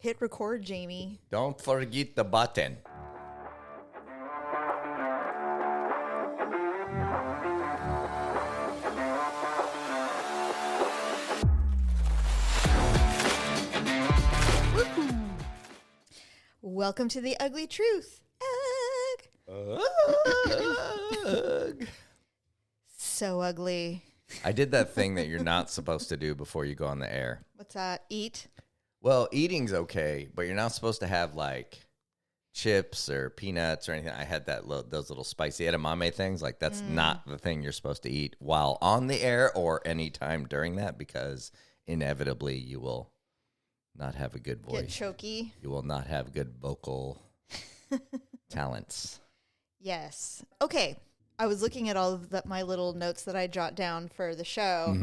Hit record, Jamie. Don't forget the button. Welcome to the Ugly Truth. Ugh. So ugly. I did that thing that you're not supposed to do before you go on the air. What's that? Eat? Well, eating's okay, but you're not supposed to have like chips or peanuts or anything. I had those little spicy edamame things. Like that's not the thing you're supposed to eat while on the air or any time during that, because inevitably you will not have a good voice. Get choky. You will not have good vocal talents. Yes. Okay. I was looking at all of my little notes that I jot down for the show,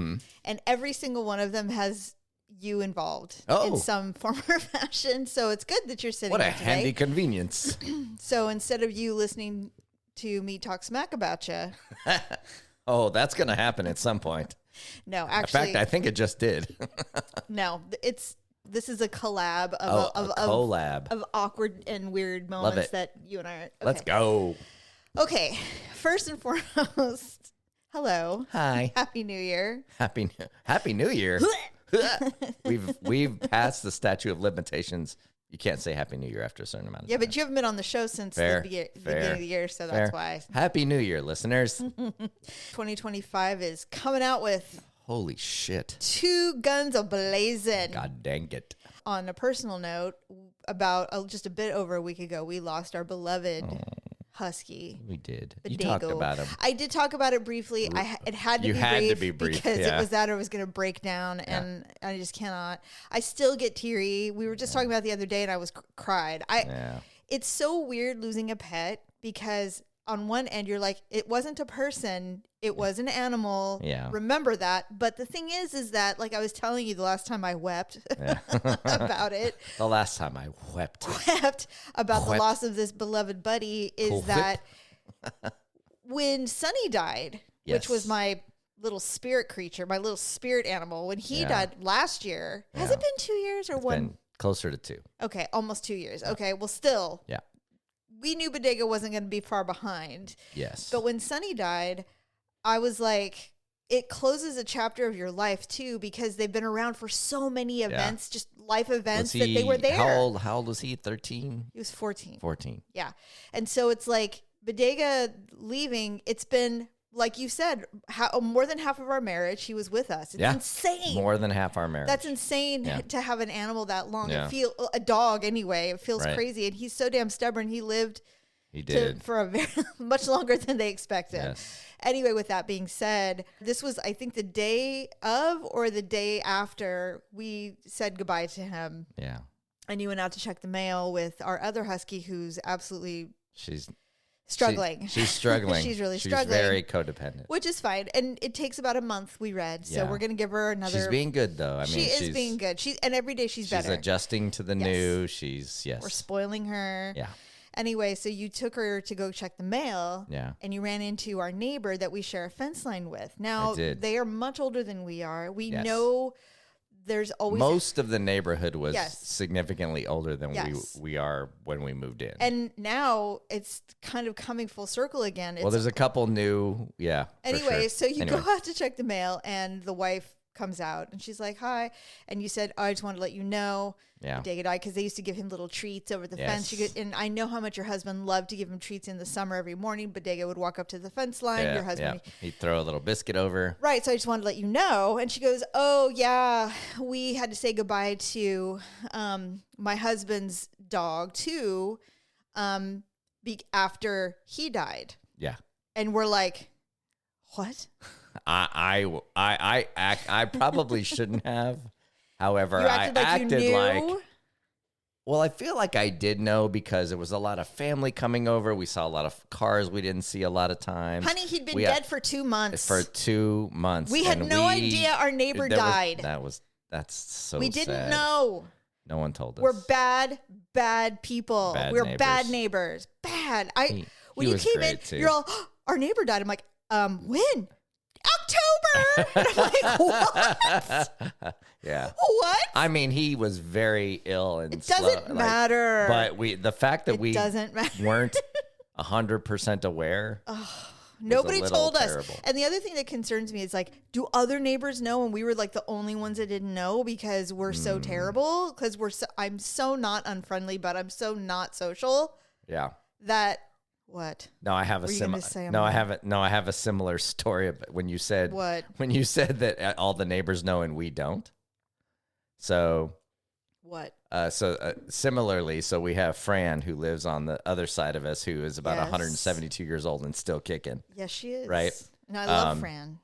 and every single one of them has you involved in some form or fashion. So it's good that you're sitting What a here today. handy convenience. So instead of you listening to me talk smack about you. Oh, that's going to happen at some point. No, actually. In fact, I think it just did. No, this is a collab of awkward and weird moments that you and I are. Okay. Let's go. Okay, first and foremost, hello. Hi. Happy New Year. Happy New Year. We've passed the statute of limitations. You can't say Happy New Year after a certain amount of time. Yeah, but you haven't been on the show since the beginning of the year, so that's why. Happy New Year, listeners. 2025 is coming out with Holy shit. 2 guns a-blazing. God dang it. On a personal note, about just a bit over a week ago, we lost our beloved husky. We did. Bodego. You talked about him. I did talk about it briefly. It had to be brief because it was that I was going to break down, and I just cannot. I still get teary. We were just talking about it the other day, and I was cried. It's so weird losing a pet because on one end you're like, it wasn't a person, it was an animal. Yeah. Remember that. But the thing is that, like I was telling you the last time I wept about it. The last time I wept about the loss of this beloved buddy is that when Sonny died, which was my little spirit creature, my little spirit animal, when he died last year, has it been 2 years or one? Been closer to 2. Okay, almost 2 years. Okay, well, still. Yeah. We knew Bodega wasn't going to be far behind. Yes. But when Sonny died, I was like, it closes a chapter of your life too, because they've been around for so many events, just life events that they were there. How old was he? 13? He was 14. 14. Yeah. And so it's like Bodega leaving, it's been, like you said, more than half of our marriage, he was with us. It's insane. More than half our marriage. That's insane to have an animal that long. Yeah. A dog anyway. It feels crazy. And he's so damn stubborn. He lived for a very much longer than they expected. Yes. Anyway, with that being said, this was, I think, the day of or the day after we said goodbye to him. Yeah. And you went out to check the mail with our other husky who's absolutely... She's struggling. She's struggling. She's really struggling. She's very codependent. Which is fine. And it takes about a month, we read. So we're going to give her another... She's being good, though. I mean, she is being good. And every day she's better. She's adjusting to the new. We're spoiling her. Yeah. Anyway, so you took her to go check the mail. Yeah. And you ran into our neighbor that we share a fence line with. Now, they are much older than we are. We know... There's always most of the neighborhood was significantly older than we are when we moved in. And now it's kind of coming full circle again. Well, there's a couple new, Anyway, so you go out to check the mail and the wife comes out and she's like, hi. And you said, I just wanted to let you know. Bodega died because they used to give him little treats over the fence. And I know how much your husband loved to give him treats in the summer every morning. Bodega would walk up to the fence line. Your husband... He'd throw a little biscuit over. Right. So I just wanted to let you know. And she goes, oh, yeah, we had to say goodbye to my husband's dog, too, after he died. Yeah. And we're like, what? I probably shouldn't have. However, I acted like well, I feel like I did know because it was a lot of family coming over. We saw a lot of cars we didn't see a lot of times. Honey, he'd been dead for 2 months. For 2 months. We had no idea our neighbor died. That's so sad. We didn't know. No one told us. We're bad people. We're bad neighbors. Bad. When you came in, you're all, oh, our neighbor died. I'm like, when? October. And I'm like, what? Yeah. What? I mean, he was very ill and it doesn't matter. But the fact that we doesn't matter. weren't 100% aware. Nobody told us. And the other thing that concerns me is like, do other neighbors know? And we were like the only ones that didn't know because we're so terrible. Because I'm so not unfriendly, but I'm so not social. Yeah. That what? No, I have a similar. No, I haven't. No, I have a similar story about when you said what? When you said that all the neighbors know and we don't. So. What? Similarly, so we have Fran who lives on the other side of us, who is about 172 years old and still kicking. Yes, she is. Right. And I love Fran.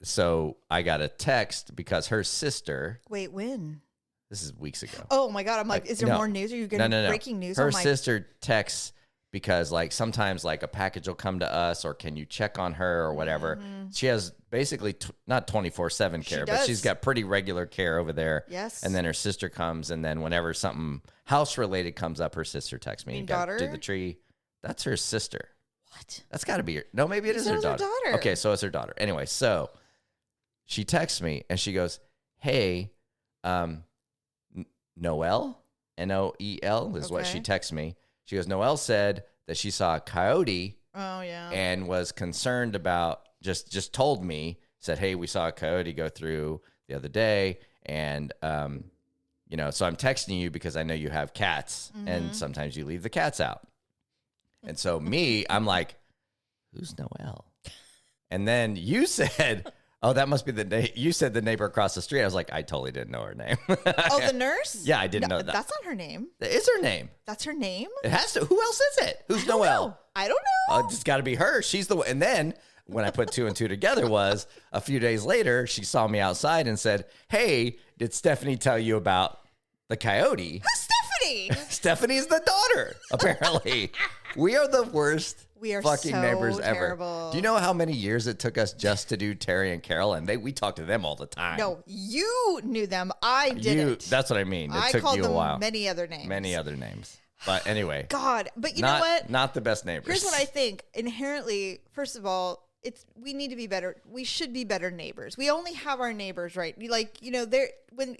So I got a text because her sister. Wait, when? This is weeks ago. Oh my God! I'm like, is there more news? Are you getting breaking news? Her sister texts because like sometimes like a package will come to us, or can you check on her or whatever. Mm-hmm. She has basically not 24/7 care, but she's got pretty regular care over there. Yes. And then her sister comes, and then whenever something house related comes up, her sister texts me. Daughter? Do the tree. That's her sister. What? That's got to be her. No, maybe it is her daughter. Okay, so it's her daughter. Anyway, so she texts me and she goes, "Hey, Noelle, Noel is what she texts me. She goes, Noelle said that she saw a coyote. Oh, yeah. And was concerned about, just told me, said, hey, we saw a coyote go through the other day. And, so I'm texting you because I know you have cats and sometimes you leave the cats out. And so I'm like, who's Noelle? And then you said, oh, that must be you said the neighbor across the street. I was like, I totally didn't know her name. Oh, the nurse? Yeah, I didn't know that. That's not her name. That is her name. That's her name? It has to. Who else is it? Who's Noelle? I don't know. It's got to be her. She's the one. And then when I put two and two together was a few days later, she saw me outside and said, hey, did Stephanie tell you about the coyote? Who's Stephanie? Stephanie's the daughter, apparently. We are the worst fucking so neighbors terrible. ever. Do you know how many years it took us just to do Terry and Carol? And we talk to them all the time. No, you knew them. I didn't. That's what I mean. It took called you a while. them many other names. But anyway. God, but you know what? Not the best neighbors. Here's what I think. Inherently, first of all, we need to be better. We should be better neighbors. We only have our neighbors, right? Like,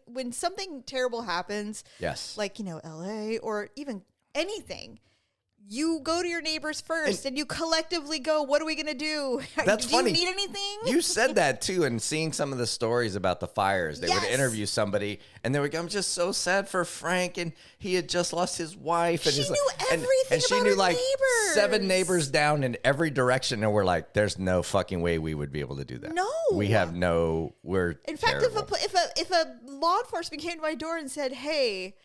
when something terrible happens, yes, like, LA or even anything, you go to your neighbors first and you collectively go, what are we going to do? That's funny. Do you need anything? You said that too. And seeing some of the stories about the fires, they would interview somebody and they would go, I'm just so sad for Frank. And he had just lost his wife. And she knew everything and she knew like neighbors. 7 neighbors down in every direction. And we're like, there's no fucking way we would be able to do that. No. We have we're in fact, terrible. if a law enforcement came to my door and said, hey,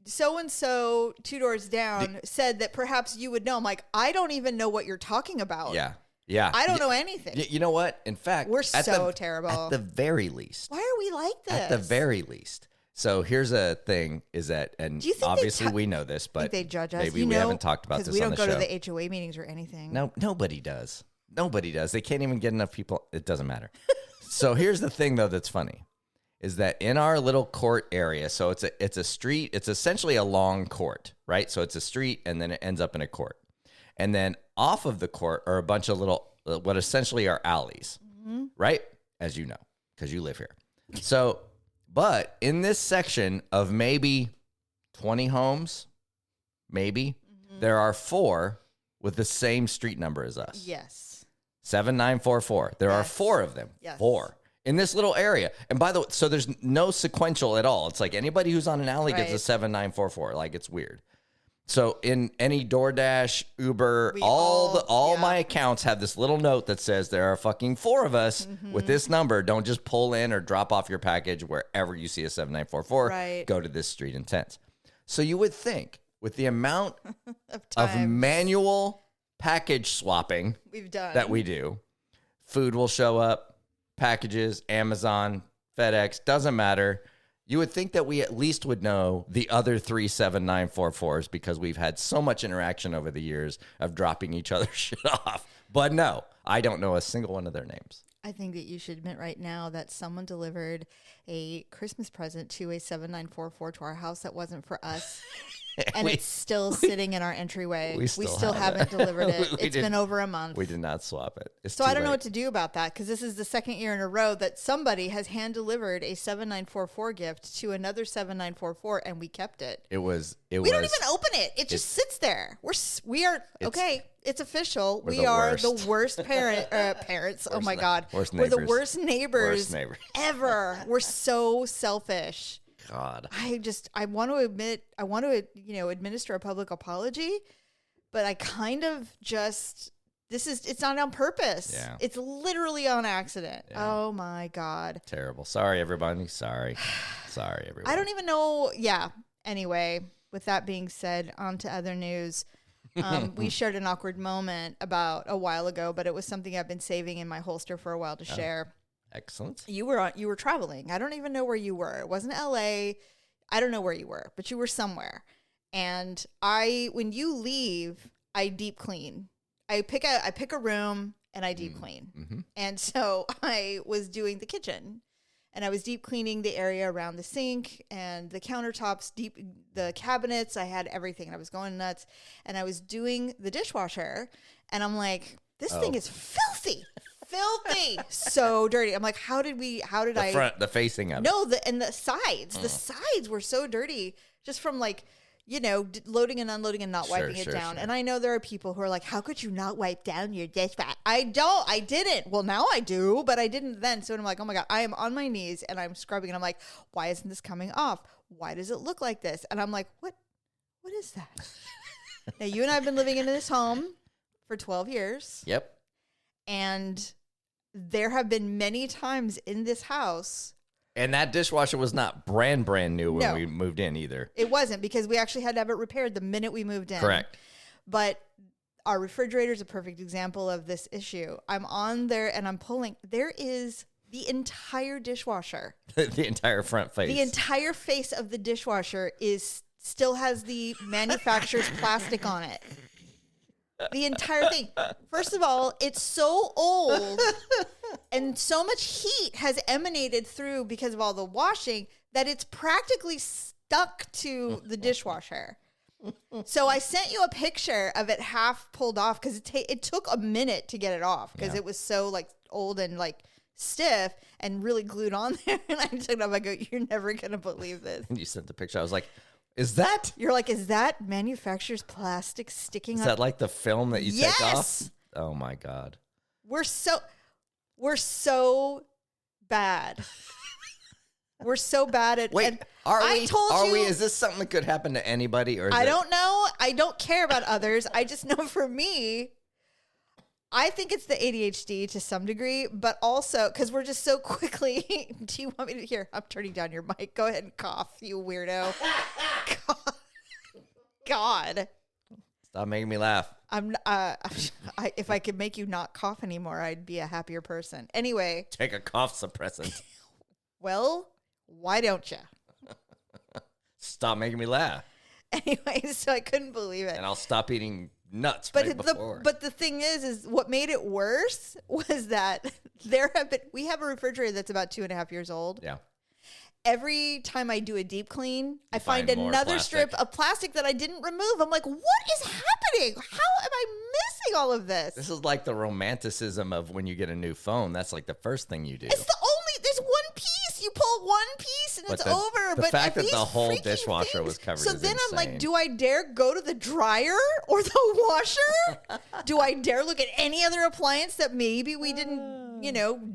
so-and-so 2 doors down said that perhaps you would know. I'm like, I don't even know what you're talking about. Yeah. Yeah. I don't know anything. You know what? In fact, we're so terrible. At the very least. Why are we like this? At the very least. So here's a thing is that, and obviously we know this, but they judge us. Maybe we haven't talked about this on the show. Because we don't go to the HOA meetings or anything. No, nobody does. Nobody does. They can't even get enough people. It doesn't matter. So here's the thing, though, that's funny. Is that in our little court area, so it's a street, it's essentially a long court, right? So it's a street and then it ends up in a court. And then off of the court are a bunch of little, what essentially are alleys, right? As you know, because you live here. So, but in this section of maybe 20 homes, there are 4 with the same street number as us. Yes. 7944. There are 4 of them. Yes. 4. In this little area. And by the way, so there's no sequential at all. It's like anybody who's on an alley gets a 7944. Like, it's weird. So in any DoorDash, Uber, all my accounts have this little note that says there are fucking 4 of us with this number. Don't just pull in or drop off your package wherever you see a 7944. Right. Go to this street in tents. So you would think with the amount of manual package swapping that we do, food will show up. Packages, Amazon, FedEx, doesn't matter. You would think that we at least would know the other 3 7944s because we've had so much interaction over the years of dropping each other's shit off. But no, I don't know a single one of their names. I think that you should admit right now that someone delivered a Christmas present to a 7944 to our house that wasn't for us. And it's still sitting in our entryway. We still haven't delivered it. It's been over a month. We did not swap it. So I don't know what to do about that, because this is the second year in a row that somebody has hand delivered a 7944 gift to another 7944, and we kept it. We don't even open it. It just sits there. We are okay. It's official. We are the worst parents. Oh my God. We're the worst neighbors ever. We're so selfish. God. I want to admit, administer a public apology, but I kind of just, it's not on purpose. Yeah. It's literally on accident. Yeah. Oh my God. Terrible. Sorry, everybody. Sorry, everyone. I don't even know. Yeah. Anyway, with that being said, on to other news. We shared an awkward moment about a while ago, but it was something I've been saving in my holster for a while to share. Excellent. You were traveling. I don't even know where you were. It wasn't LA. I don't know where you were, but you were somewhere. And when you leave, I deep clean. I pick a room and I deep clean. Mm-hmm. And so I was doing the kitchen, and I was deep cleaning the area around the sink and the countertops, the cabinets. I had everything, and I was going nuts. And I was doing the dishwasher, and I'm like, this thing is filthy. So dirty. I'm like, the facing of it. No, the sides. The sides were so dirty just from loading and unloading and not wiping it down. Sure. And I know there are people who are like, how could you not wipe down your dishwasher? I didn't. Well, now I do, but I didn't then. So I'm like, oh my God, I am on my knees and I'm scrubbing, and I'm like, why isn't this coming off? Why does it look like this? And I'm like, what is that? Now, you and I have been living in this home for 12 years. Yep. And there have been many times in this house. And that dishwasher was not brand new when we moved in either. It wasn't, because we actually had to have it repaired the minute we moved in. Correct. But our refrigerator is a perfect example of this issue. I'm on there and I'm pulling. There is the entire dishwasher. The entire front face. The entire face of the dishwasher still has the manufacturer's plastic on it. The entire thing. First of all, it's so old and so much heat has emanated through because of all the washing that it's practically stuck to the dishwasher. So I sent you a picture of it half pulled off, because it took a minute to get it off, because it was so old and stiff and really glued on there. And I took it off. I go, you're never going to believe this. And you sent the picture. I was like, is that? You're like, is that manufacturer's plastic sticking up? Is that like the film that you take off? Oh my God. We're so bad. We're so bad at. Wait, is this something that could happen to anybody? Or I don't know. I don't care about others. I just know for me, I think it's the ADHD to some degree, but also because we're just so quickly. Do you want me to hear? I'm turning down your mic. Go ahead and cough, you weirdo. God. Stop making me laugh. If I could make you not cough anymore, I'd be a happier person. Anyway. Take a cough suppressant. Well, why don't you? Stop making me laugh. Anyway, so I couldn't believe it. And I'll stop eating nuts before. But the thing is what made it worse was that we have a refrigerator that's about 2.5 years old. Yeah. Every time I do a deep clean, I find another strip of plastic that I didn't remove. I'm like, what is happening? How am I missing all of this? This is like the romanticism of when you get a new phone. That's like the first thing you do. There's one piece. You pull one piece and it's over. The fact that the whole dishwasher was covered So then I'm like, do I dare go to the dryer or the washer? Do I dare look at any other appliance that maybe we didn't,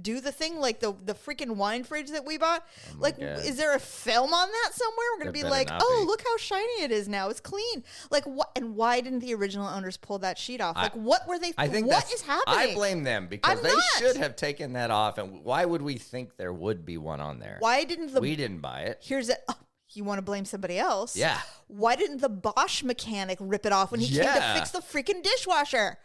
do the thing, like the freaking wine fridge that we bought? God. Is there a film on that somewhere? We're going to be like, look how shiny it is now. It's clean. Like, what? And why didn't the original owners pull that sheet off? Like, what were they? What is happening? I blame them because they should have taken that off. And why would we think there would be one on there? Why didn't we didn't buy it? You want to blame somebody else? Yeah. Why didn't the Bosch mechanic rip it off when he came to fix the freaking dishwasher?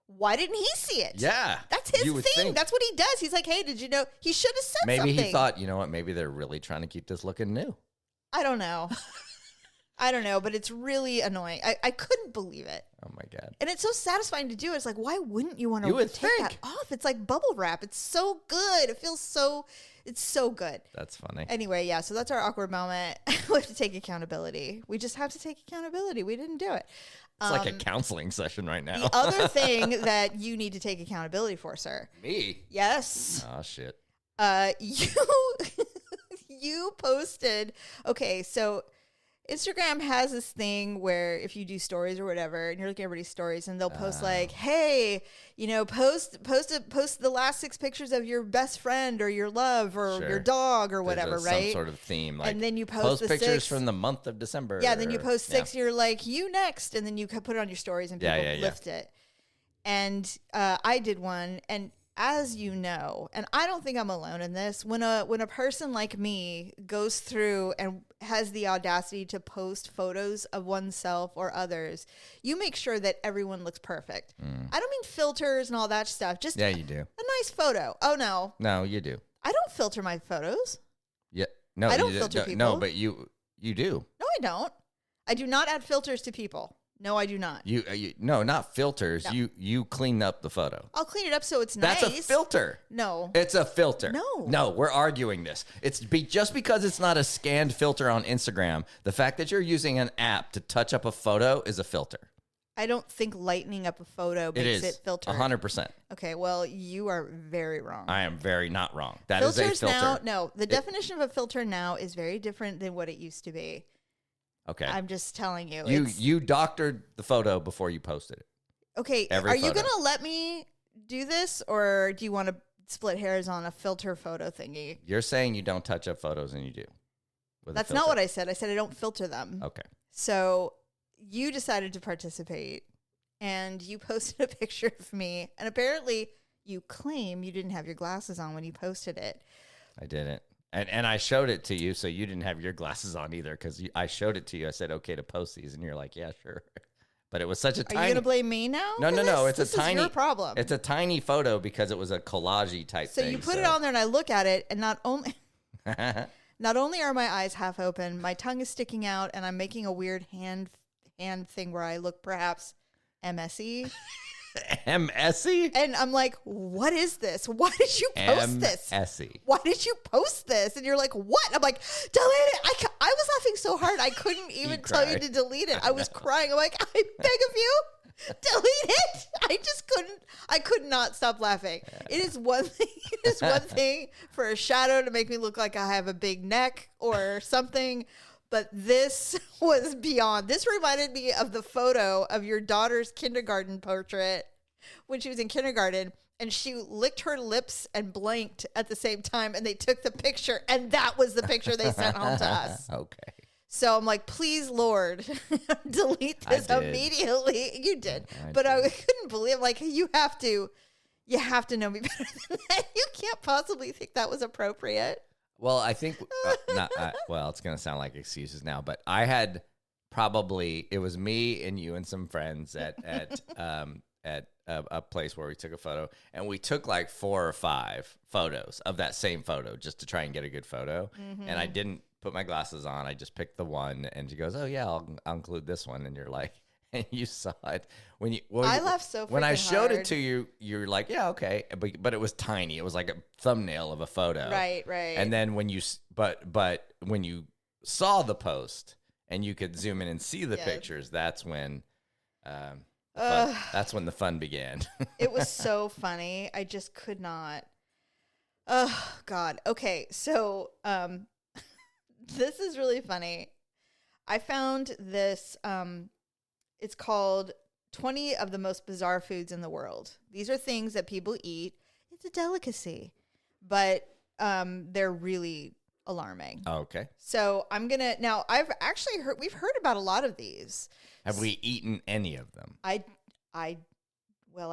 Why didn't he see it? Yeah. That's his thing. That's what he does. He's like, hey, did you know? He should have said something. Maybe he thought, you know what? Maybe they're really trying to keep this looking new. I don't know. I don't know, but it's really annoying. I couldn't believe it. Oh my God. And it's so satisfying to do. It's like, why wouldn't you want to take that off? It's like bubble wrap. It's so good. It feels so, it's so good. That's funny. Anyway, yeah, so that's our awkward moment. We have to take accountability. We just have to take accountability. We didn't do it. It's like a counseling session right now. The other thing that you need to take accountability for, sir. Me? Yes. Oh, shit. You posted, okay, so Instagram has this thing where if you do stories or whatever, and you're looking at everybody's stories, and they'll post like, "Hey, post the last 6 pictures of your best friend or your love or your dog or whatever, right?" Some sort of theme, like, and then you post the pictures 6 from the month of December. Yeah, then you post 6, and you're like, "You next," and then you put it on your stories, and people lift it. And I did one, and as you know, and I don't think I'm alone in this, when a person like me goes through and has the audacity to post photos of oneself or others, you make sure that everyone looks perfect. I don't mean filters and all that stuff. Just you do. A nice photo. Oh, no. No, you do. I don't filter my photos. Yeah. No, I don't filter people. No, but you do. No, I don't. I do not add filters to people. No, I do not. No, not filters. No. You clean up the photo. I'll clean it up so it's nice. That's a filter. No. It's a filter. No, we're arguing this. Just because it's not a scanned filter on Instagram, the fact that you're using an app to touch up a photo is a filter. I don't think lightening up a photo makes it filter. 100%. Okay, well, you are very wrong. I am very not wrong. That is a filter. The definition of a filter now is very different than what it used to be. Okay. I'm just telling you. You doctored the photo before you posted it. Okay. Are you going to let me do this, or do you want to split hairs on a filter photo thingy? You're saying you don't touch up photos, and you do. That's not what I said. I said I don't filter them. Okay. So you decided to participate, and you posted a picture of me, and apparently you claim you didn't have your glasses on when you posted it. I didn't. And I showed it to you, so you didn't have your glasses on either, because I showed it to you. I said, okay, to post these, and you're like, yeah, sure. But it was such a tiny... Are you going to blame me now? No. It's this a tiny... is your problem. It's a tiny photo because it was a collage-y type thing. So you put it on there, and I look at it, and not only are my eyes half open, my tongue is sticking out, and I'm making a weird hand thing where I look perhaps MSy. MSy? And I'm like, what is this? Why did you post this? MSy. Why did you post this? And you're like, what? I'm like, delete it. I was laughing so hard I couldn't even tell you to delete it. I was crying. I'm like, I beg of you, delete it. I could not stop laughing. It is one thing. It is one thing for a shadow to make me look like I have a big neck or something. But this was beyond. This reminded me of the photo of your daughter's kindergarten portrait when she was in kindergarten, and she licked her lips and blinked at the same time, and they took the picture, and that was the picture they sent home to us. Okay. So I'm like, please, Lord, delete this immediately. You did. But I couldn't believe, like, you have to know me better than that. You can't possibly think that was appropriate. Well, I think, it's going to sound like excuses now, but I had it was me and you and some friends at a place where we took a photo, and we took like 4 or 5 photos of that same photo just to try and get a good photo. Mm-hmm. And I didn't put my glasses on. I just picked the one, and she goes, oh yeah, I'll include this one. And you're like, and you saw it I laughed so when I showed hard. it to you. You're like, yeah, okay, but it was tiny. It was like a thumbnail of a photo, right. And then when you when you saw the post and you could zoom in and see the pictures, that's when the fun began. It was so funny. I just could not. Oh God. Okay, so this is really funny. I found this. It's called 20 of the most bizarre foods in the world. These are things that people eat. It's a delicacy, but they're really alarming. Oh, okay. So I've actually we've heard about a lot of these. Have we eaten any of them? I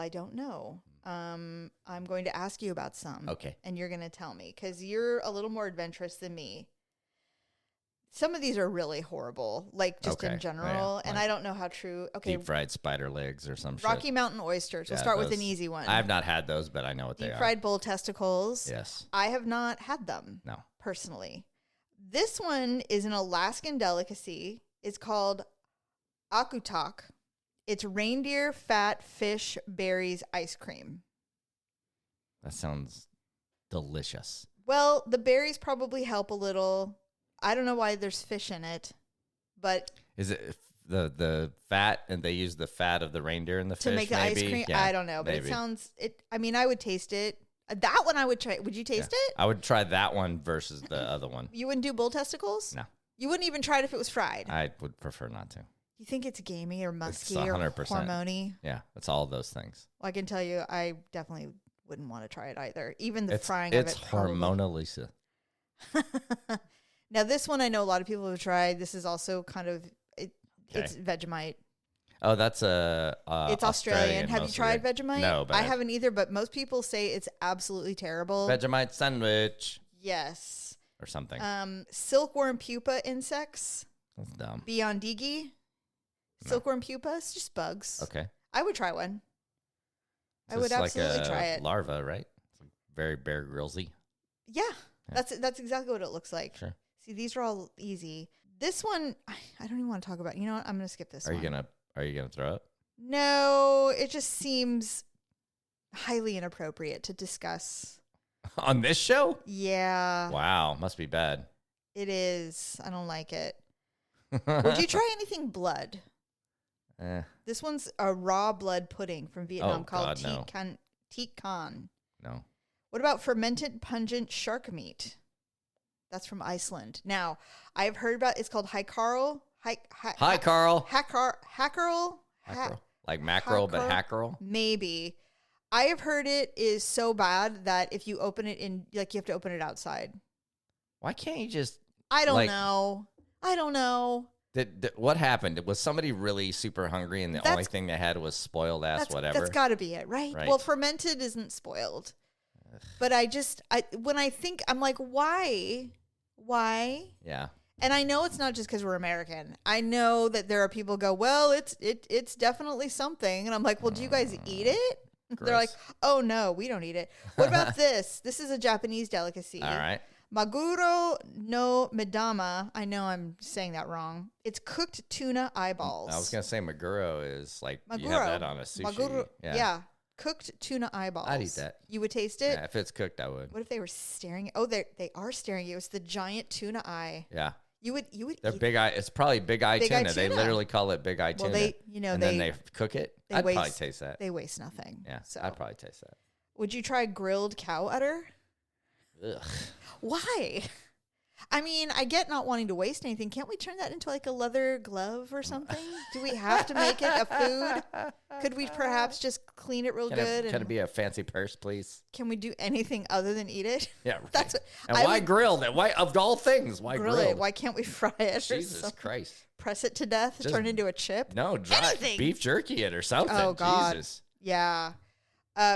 don't know. I'm going to ask you about some. Okay. And you're going to tell me, because you're a little more adventurous than me. Some of these are really horrible, like just in general, and I don't know how true. Okay, deep fried spider legs or some Rocky Mountain oysters. We'll start with an easy one. I have not had those, but I know what they are. Deep fried bull testicles. Yes. I have not had them. No. Personally. This one is an Alaskan delicacy. is called akutak. It's reindeer fat fish berries ice cream. That sounds delicious. Well, the berries probably help a little. I don't know why there's fish in it, but is it the fat, and they use the fat of the reindeer in the fish to make the ice cream? Yeah, I don't know, but maybe. It sounds. I mean, I would taste it. That one I would try. Would you taste it? I would try that one versus the other one. You wouldn't do bull testicles? No. You wouldn't even try it if it was fried? I would prefer not to. You think it's gamey or musky or hormone-y? Yeah, it's all those things. Well, I can tell you, I definitely wouldn't want to try it either. Even the frying of it. It's hormonal, Now, this one I know a lot of people have tried. This is also kind of, it's Vegemite. Oh, that's it's Australian. Have you tried Vegemite? No, but I haven't either, but most people say it's absolutely terrible. Vegemite sandwich. Yes. Or something. Silkworm pupa insects. That's dumb. Biondigi. No. Silkworm pupa. It's just bugs. Okay. I would try one. I would absolutely try it. Larva, right? It's like very Bear Grylls-y. Yeah. That's exactly what it looks like. Sure. See, these are all easy. This one, I don't even want to talk about. You know what? I'm going to skip this one. Are you gonna throw it? No, it just seems highly inappropriate to discuss. On this show? Yeah. Wow, must be bad. It is. I don't like it. Would you try anything blood? This one's a raw blood pudding from Vietnam called Teek Kan. No. What about fermented pungent shark meat? That's from Iceland. Now, I've heard about it's called haikarl. Hi, Carl. Hackerel? Like mackerel, but hackerel? Maybe. I have heard it is so bad that if you open it in, like, you have to open it outside. Why can't you just... I don't know. What happened? Was somebody really super hungry and the only thing they had was spoiled ass whatever? That's got to be it, right? Well, fermented isn't spoiled. But when I think, I'm like, why? Why? Yeah. And I know it's not just because we're American. I know that there are people who go, well, it's definitely something. And I'm like, well, do you guys eat it? Gross. They're like, oh, no, we don't eat it. What about this? This is a Japanese delicacy. All right. Maguro no medama. I know I'm saying that wrong. It's cooked tuna eyeballs. I was going to say maguro is like, you have that on a sushi. Maguro, yeah. Cooked tuna eyeballs. I'd eat that. You would taste it? Yeah, if it's cooked, I would. What if they were staring? Oh, they are staring at you. It's the giant tuna eye. Yeah. You would. They're big eye. It's probably big eye tuna. They literally call it big eye tuna. Well, then they cook it. I'd probably taste that. They waste nothing. Yeah, so I'd probably taste that. Would you try grilled cow udder? Ugh. Why? I mean, I get not wanting to waste anything. Can't we turn that into like a leather glove or something? Do we have to make it a food? Could we perhaps just clean it real good? Can it be a fancy purse, please? Can we do anything other than eat it? Yeah, right. That's what, and why grill that? Why, of all things, why grill it? Why can't we fry it? Jesus Christ! Press it to death, turn it into a chip? No, beef jerky it or something. Oh God! Jesus. Yeah,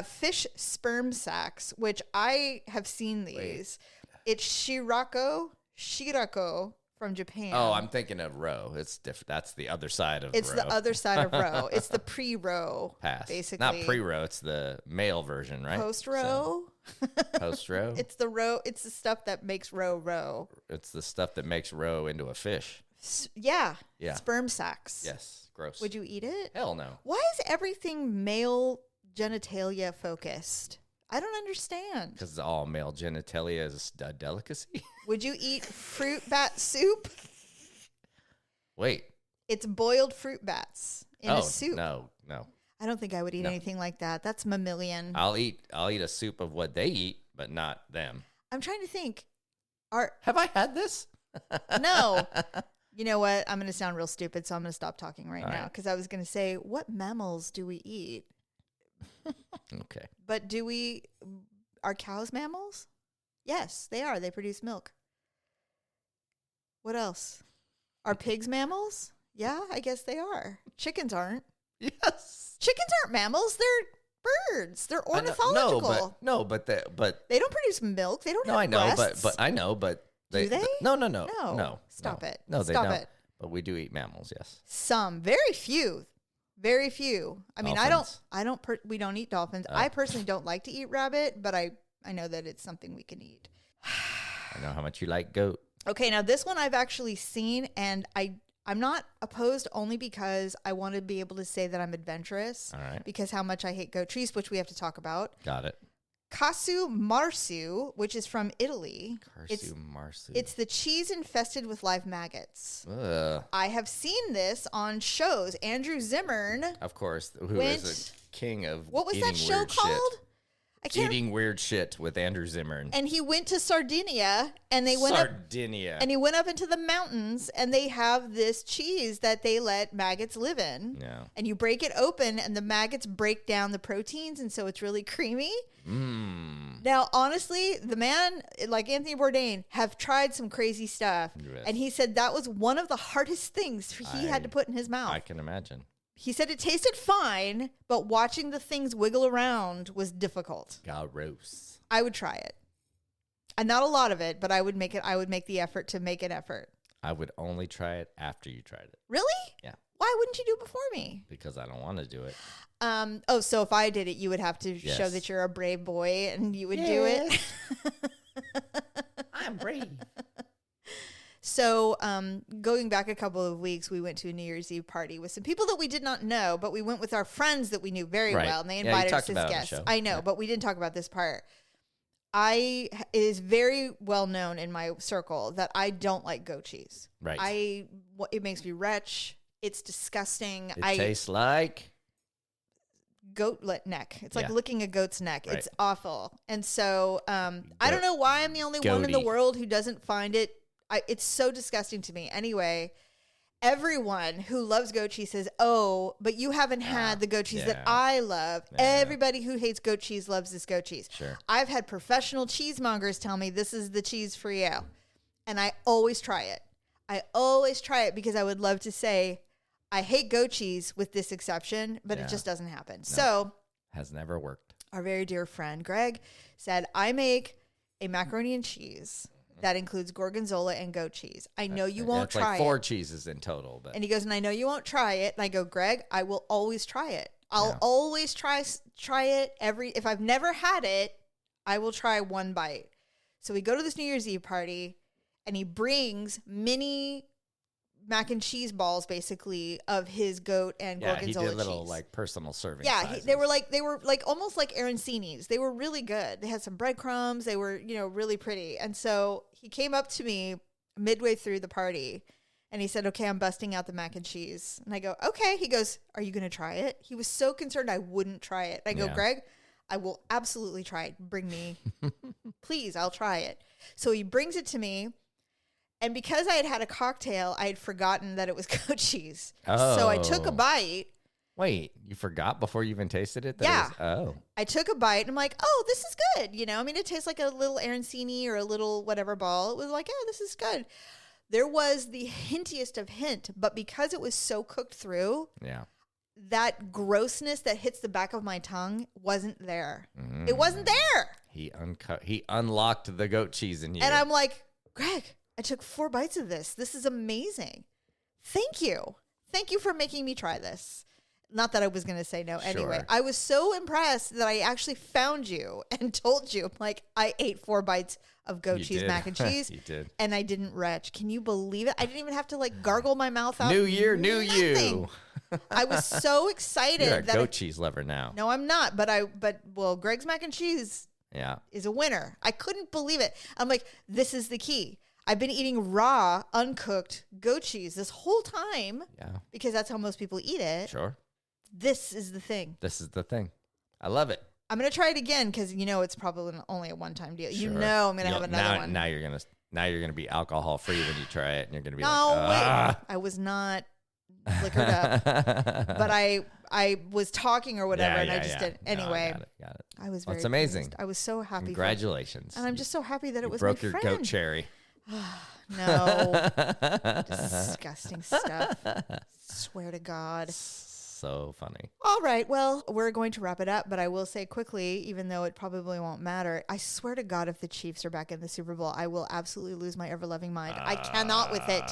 fish sperm sacs, which I have seen these. It's shirako from Japan. Oh, I'm thinking of roe. It's different. That's the other side of It's roe. the other side of roe. It's the pre-roe. Pass. Basically. Not pre-roe. It's the male version, right? Post-roe? Post-roe? It's the roe. It's the stuff that makes roe. It's the stuff that makes roe into a fish. Yeah. Sperm sacs. Yes. Gross. Would you eat it? Hell no. Why is everything male genitalia focused? I don't understand. Because all male genitalia is a delicacy. Would you eat fruit bat soup? Wait. It's boiled fruit bats in a soup. No. I don't think I would eat anything like that. That's mammalian. I'll eat a soup of what they eat, but not them. I'm trying to think. Have I had this? No. You know what? I'm going to sound real stupid, so I'm going to stop talking right now because I was going to say, what mammals do we eat? Okay. But are cows mammals? Yes, they are. They produce milk. What else? Are pigs mammals? Yeah, I guess they are. Chickens aren't. Yes. Chickens aren't mammals. They're birds. They're ornithological. But they don't produce milk. They don't have breasts. but I know, but do they? No. Stop it. No, they Stop don't. it. But we do eat mammals, yes. Some, very few. Very few. I mean, dolphins. we don't eat dolphins. I personally don't like to eat rabbit, but I know that it's something we can eat. I know how much you like goat. Okay, now this one I've actually seen, and I I'm not opposed only because I want to be able to say that I'm adventurous. All right. Because how much I hate goat cheese, which we have to talk about. Got it. Casu marzu, which is from Italy. Casu marzu. It's the cheese infested with live maggots. Ugh. I have seen this on shows. Andrew Zimmern, of course, who is a king of what was that show called? Eating weird shit with Andrew Zimmern. And he went to Sardinia, and he went up into the mountains, and they have this cheese that they let maggots live in. Yeah. And you break it open, and the maggots break down the proteins, and so it's really creamy. Now, honestly, the man, like Anthony Bourdain, have tried some crazy stuff. Yes. And he said that was one of the hardest things he had to put in his mouth. I can imagine. He said it tasted fine, but watching the things wiggle around was difficult. Gross. I would try it. And not a lot of it, but I would make it. I would make the effort to make an effort. I would only try it after you tried it. Really? Yeah. Why wouldn't you do it before me? Because I don't want to do it. So if I did it, you would have to show that you're a brave boy and you would do it. I'm brave. So going back a couple of weeks, we went to a New Year's Eve party with some people that we did not know, but we went with our friends that we knew very well, and they invited us as guests. I know, but we didn't talk about this part. It is very well known in my circle that I don't like goat cheese. Right. It makes me retch. It's disgusting. It tastes like goat neck. It's like licking a goat's neck. Right. It's awful. And so I don't know why I'm the only one in the world who doesn't find it. It's so disgusting to me. Anyway, everyone who loves goat cheese says, oh, but you haven't had the goat cheese that I love. Everybody who hates goat cheese loves this goat cheese. Sure. I've had professional cheesemongers tell me this is the cheese for you. And I always try it. I always try it because I would love to say, I hate goat cheese with this exception, but it just doesn't happen. No, so has never worked. Our very dear friend Greg said, I make a macaroni and cheese that includes gorgonzola and goat cheese. I know you won't try it. It's like 4 cheeses in total. But. And he goes, and I know you won't try it. And I go, Greg, I will always try it. I'll always try it. If I've never had it, I will try one bite. So we go to this New Year's Eve party, and he brings mini mac and cheese balls, basically, of his goat and gorgonzola cheese. Yeah, he did little like personal serving. Yeah, they were like almost like arancinis. They were really good. They had some breadcrumbs. They were really pretty. And so he came up to me midway through the party, and he said, "Okay, I'm busting out the mac and cheese." And I go, "Okay." He goes, "Are you going to try it?" He was so concerned I wouldn't try it. I go, "Greg, I will absolutely try it. Bring me, please. I'll try it." So he brings it to me. And because I had had a cocktail, I had forgotten that it was goat cheese. Oh. So I took a bite. Wait, you forgot before you even tasted it? I took a bite, and I'm like, oh, this is good. It tastes like a little arancini or a little whatever ball. It was like, oh, this is good. There was the hintiest of hint, but because it was so cooked through, that grossness that hits the back of my tongue wasn't there. It wasn't there. He unlocked the goat cheese in you. And I'm like, Greg, I took 4 bites of this. This is amazing. Thank you. Thank you for making me try this. Not that I was going to say no anyway. I was so impressed that I actually found you and told you, like, I ate 4 bites of goat cheese mac and cheese. You did. And I didn't retch. Can you believe it? I didn't even have to like gargle my mouth out. New year, new you. I was so excited. You're a goat cheese lover now. No, I'm not. But Greg's mac and cheese is a winner. I couldn't believe it. I'm like, this is the key. I've been eating raw, uncooked goat cheese this whole time because that's how most people eat it. Sure. This is the thing. I love it. I'm going to try it again because it's probably only a one-time deal. Sure. I'm going to have another one. Now you're going to be alcohol free when you try it, and you're going to be wait. I was not liquored up. But I was talking or whatever, and I just did. Anyway, got it. I was very That's amazing. pleased. I was so happy. Congratulations. And I'm just so happy that it was broke my your friend. goat cherry. No. Disgusting stuff. Swear to God. So funny. All right. Well, we're going to wrap it up, but I will say quickly, even though it probably won't matter, I swear to God, if the Chiefs are back in the Super Bowl, I will absolutely lose my ever-loving mind. I cannot with it.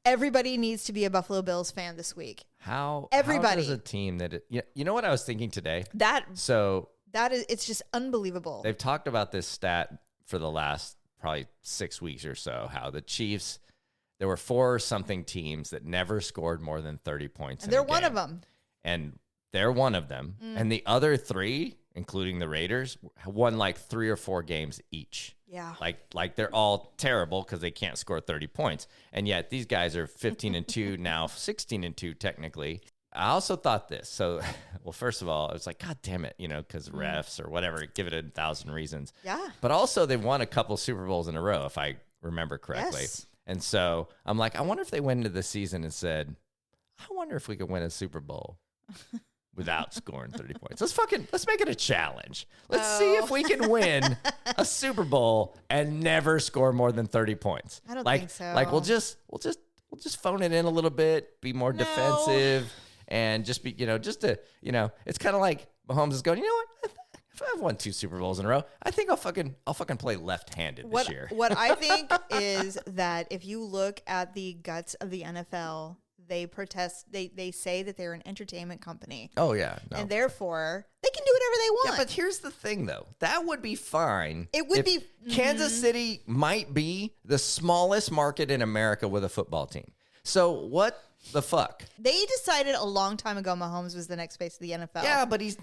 Everybody needs to be a Buffalo Bills fan this week. Everybody. How does a team that... You know what I was thinking today? It's just unbelievable. They've talked about this stat for the last probably 6 weeks or so, how the Chiefs there were 4 something teams that never scored more than 30 points. And they're one of them. And they're one of them. And the other 3, including the Raiders, won like 3 or 4 games each. Yeah. Like they're all terrible because they can't score 30 points. And yet these guys are 15-2 now, 16-2 technically. I also thought this. So, well, first of all, I was like, God damn it, because refs or whatever, give it 1,000 reasons. Yeah. But also they won a couple Super Bowls in a row, if I remember correctly. Yes. And so I'm like, I wonder if they went into the season and said, I wonder if we could win a Super Bowl without scoring 30 points. Let's make it a challenge. Let's see if we can win a Super Bowl and never score more than 30 points. I don't think so. Like we'll just phone it in a little bit, be more defensive, and just be, it's kind of like Mahomes is going, you know what? If I've won 2 Super Bowls in a row, I think I'll fucking play left-handed this year. What I think is that if you look at the guts of the NFL, they protest. They say that they're an entertainment company. Oh yeah, no. And therefore they can do whatever they want. Yeah, but here's the thing, though. That would be fine. It would be. Kansas City might be the smallest market in America with a football team. So what the fuck? They decided a long time ago Mahomes was the next face of the NFL. Yeah, but he's.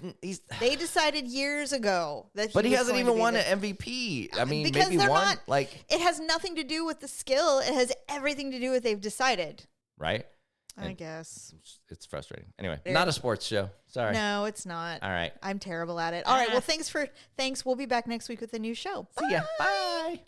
They decided years ago that. But he hasn't even won an MVP. I mean, because maybe they're one. Not, like it has nothing to do with the skill. It has everything to do with they've decided. Right. I guess. It's frustrating. Anyway, not a sports show. Sorry. No, it's not. All right. I'm terrible at it. All right. Well, thanks. We'll be back next week with a new show. See ya. Bye.